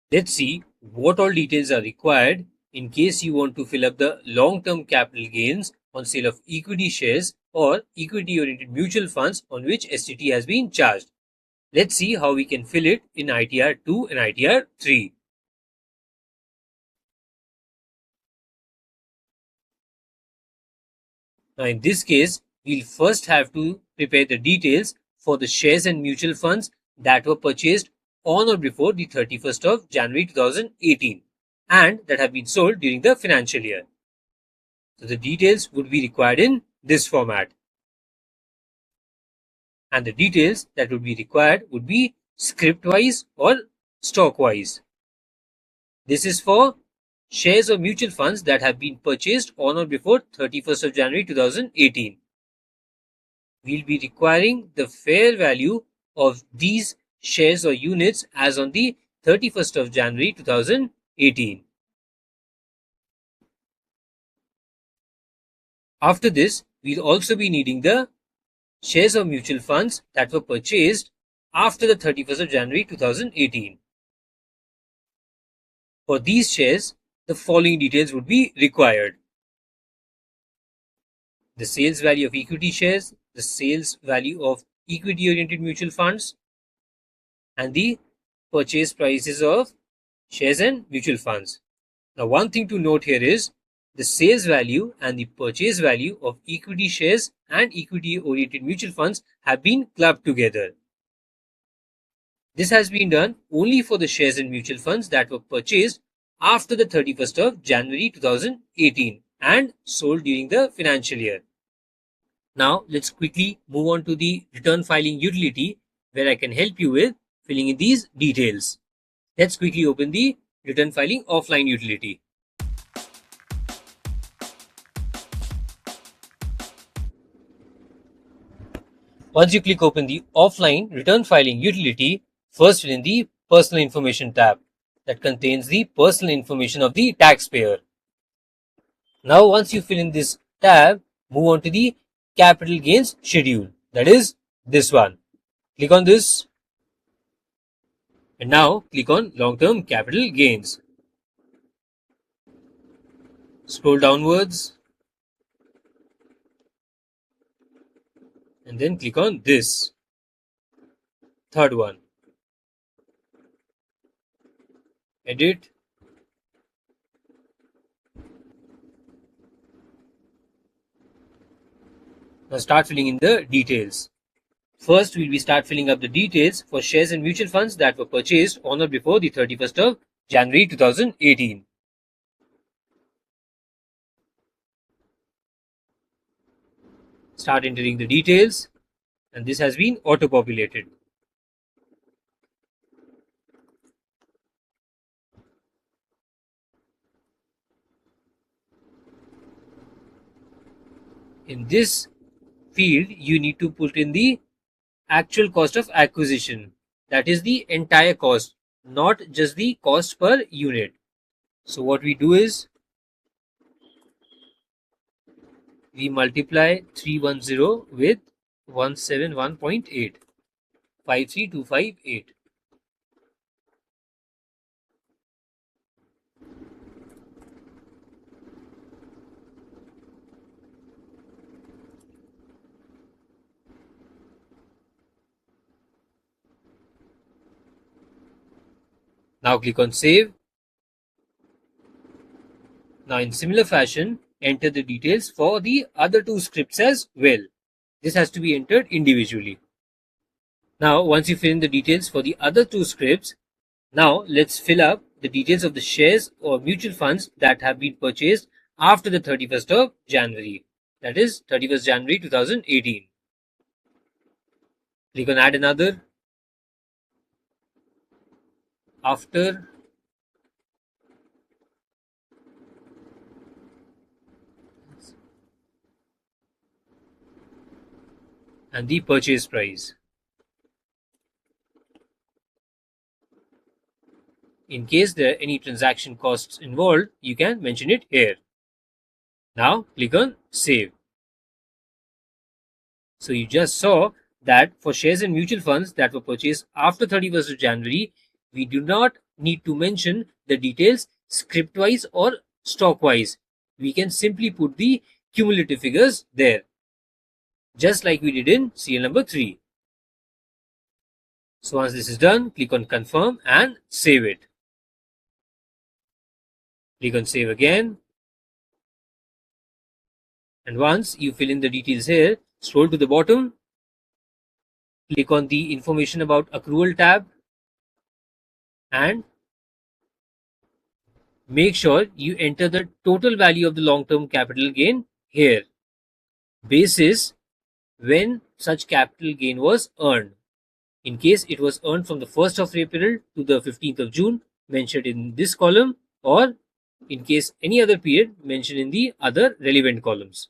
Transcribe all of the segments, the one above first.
Let's see what all details are required in case you want to fill up the long-term capital gains on sale of equity shares or equity-oriented mutual funds on which STT has been charged. Let's see how we can fill it in ITR 2 and ITR 3. Now in this case, we'll first have to prepare the details for the shares and mutual funds that were purchased on or before the 31st of January 2018 and that have been sold during the financial year. So the details would be required in this format. And the details that would be required would be script-wise or stock-wise. This is for shares of mutual funds that have been purchased on or before 31st of January 2018. We'll be requiring the fair value of these shares or units as on the 31st of January 2018. After this, we'll also be needing the shares of mutual funds that were purchased after the 31st of January 2018. For these shares, the following details would be required: the sales value of equity shares, the sales value of equity-oriented mutual funds, and the purchase prices of shares and mutual funds. Now, one thing to note here is the sales value and the purchase value of equity shares and equity-oriented mutual funds have been clubbed together. This has been done only for the shares and mutual funds that were purchased after the 31st of January 2018 and sold during the financial year. Now, let's quickly move on to the return filing utility where I can help you with filling in these details. Let's quickly open the return filing offline utility. Once you click open the offline return filing utility, first fill in the personal information tab that contains the personal information of the taxpayer. Now, once you fill in this tab, move on to the capital gains schedule, that is this one. Click on this and now click on long-term capital gains. Scroll downwards and then click on this third one. Edit. Now start filling in the details. First, we'll start filling up the details for shares and mutual funds that were purchased on or before the 31st of January 2018. Start entering the details and this has been auto-populated. In this field, you need to put in the actual cost of acquisition. That is the entire cost, not just the cost per unit. So what we do is we multiply 310 with 171.8, 53258. Now click on save. Now in similar fashion, enter the details for the other two scripts as well. This has to be entered individually. Now once you fill in the details for the other two scripts, now let's fill up the details of the shares or mutual funds that have been purchased after the 31st of January. That is 31st January 2018. Click on add another. After and the purchase price. In case there are any transaction costs involved, you can mention it here. Now click on save. So you just saw that for shares and mutual funds that were purchased after 31st of January, we do not need to mention the details script-wise or stock-wise. We can simply put the cumulative figures there, just like we did in CL number 3. So once this is done, click on confirm and save it. Click on save again. And once you fill in the details here, scroll to the bottom, click on the information about accrual tab and make sure you enter the total value of the long-term capital gain here, basis when such capital gain was earned. In case it was earned from the 1st of April to the 15th of June mentioned in this column, or in case any other period mentioned in the other relevant columns.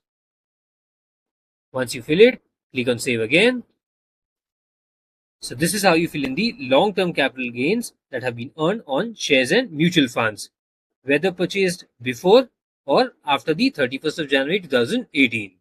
Once you fill it, click on save again. So this is how you fill in the long-term capital gains that have been earned on shares and mutual funds, whether purchased before or after the 31st of January 2018.